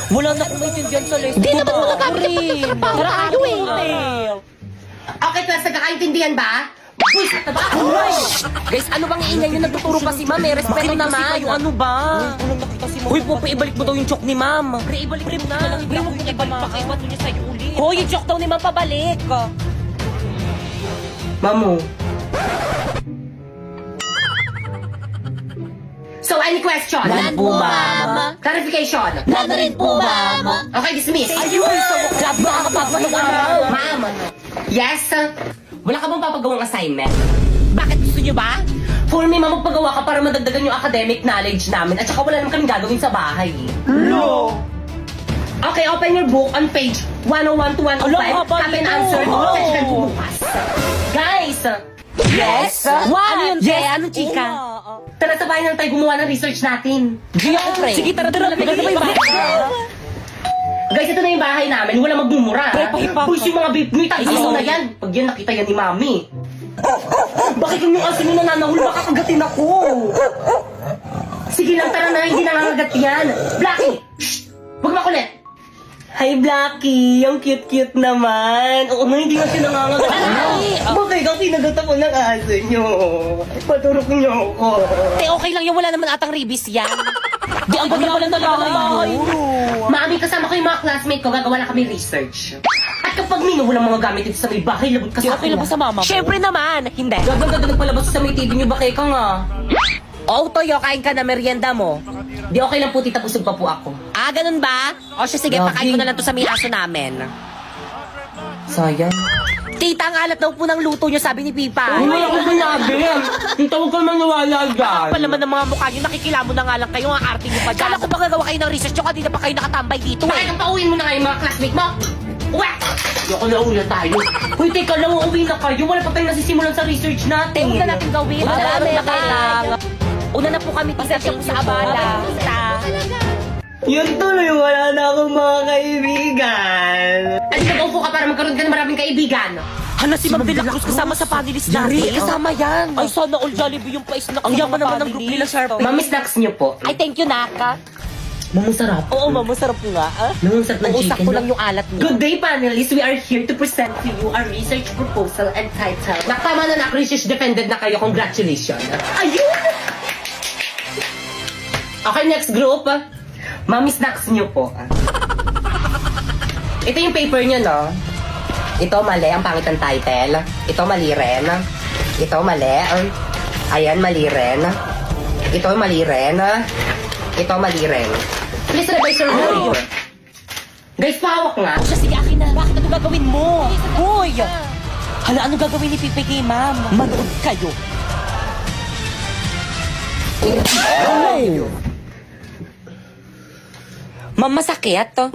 Wala na akong maintindihan sa lesson. Hindi naman magagamit yung pagtatrabaho tayo eh. Okay, class, nagkakaintindihan ba? Buisit na ba? Guys, ano bang iingay nyo? Nagtuturo pa si ma'am eh. Respeto naman. Yung ano ba? Uy, Popo, ibalik mo daw yung joke ni ma'am. Pre, ibalik mo na. Pre, huwag mo ibalik pa kayo. Ba't niya sa'yo ulit? Hoy, yung joke daw ni ma'am pabalik. Mamu. So, any question? None po, ma'am. Clarification? None rin po, ma'am. Okay, dismiss. Ayun! Job ba ka kapapasok araw? Ma'am. Yes? Wala ka bang papagawang assignment? Bakit gusto nyo ba? For me, ma'am, magpagawa ka para madagdagan yung academic knowledge namin at saka wala naman kaming gagawin sa bahay. No! Okay, open your book on page 101 to 105. Alam, haba Have an nito. answer. Oh. Check ko bukas. Guys! Yes? What? Ano yun, Yes. Te? Anong chika? Tara, sabahin na tayo gumawa ng research natin. Di ako, pre. Sige, tara. Maganda ba yung Guys, ito na yung bahay namin. Wala magmumura. Pre, pahipak. Push yung mga babe mo. Itagiso na yan. Pag yan nakita yan ni Mami. Bakit yung asin mo nananahul? Baka kagatin ako. Sige lang, tara na. Hindi nangangagat yan. Blackie! Shh! Huwag makulit. Hi, Blackie. Ang cute-cute naman. Oo nga, hindi nga siya nangangagat. Ay! Bakit ang kinagat ako ng aso nyo? Paturok nyo ako. Te, okay lang yung wala naman atang ribis yan. Di, ang ganda pala talaga ngayon. Mami, kasama ko yung mga classmate ko, gagawa na kami research. At kapag walang mga gamit dito sa may bahay, labot ka Di sa okay lang ba sa mama mo? Siyempre naman. Hindi. Gaganda nagpalabas sa may TV nyo, bakit ka nga? O, Toyo, kain ka na merienda mo. Di okay lang po, tita, busog pa po ako. Ah, ganun ba? O siya, sige, Lovely. pakain ko na lang to sa may aso namin. Sayang. Tita, ang alat daw po ng luto niyo, sabi ni Pipa. Wala ko sinabi. Ang tawag ka maniwala Kapal naman ng mga mukha niyo, nakikilamo na nga lang kayo, ang arte niyo pa dyan. Kala ko ba gagawa kayo ng research nyo, kanina pa kayo nakatambay dito Bakit eh. ang pauwiin mo na kayo mga classmate mo? Uwe! Yoko na uwi na tayo. Uy, teka lang, uuwi na kayo. Wala pa tayong nasisimulan sa research natin. Huwag na natin gawin. Madami na lang. Una na po kami, tita, siya po sa abala. Tita. Yun tuloy, wala na akong mga kaibigan. Ay, nag-upo ka para magkaroon ka ng maraming kaibigan. Hala, si Ma'am De La Cruz kasama sa panelist natin. Kasama yan. Ay, sana all Jollibee yung pa-snack. Ang yaman naman ng group nila, Sharpie. Mami, snacks niyo po. Ay, thank you, Naka. Mamang sarap. Oo, ma'am, masarap nga. Ah? Mamang sarap ng Uusap chicken. ko lang yung alat niyo. Good day, panelists. We are here to present to you our research proposal and title. Nakatama na nak, research defended na kayo. Congratulations. Ayun! Okay, next group. Mami, snacks niyo po. Ito yung paper niyo, no? Ito, mali. Ang pangit ng title. Ito, mali rin. Ito, mali. Ayan, mali rin. Ito, mali rin. Ito, mali rin. Please revise your work. Guys, pahawak nga. O siya, sige, akin na. Bakit ano gagawin mo? Hoy! Hala, ano gagawin ni Pipi kay ma'am? Manood kayo. Ma'am, masakit to.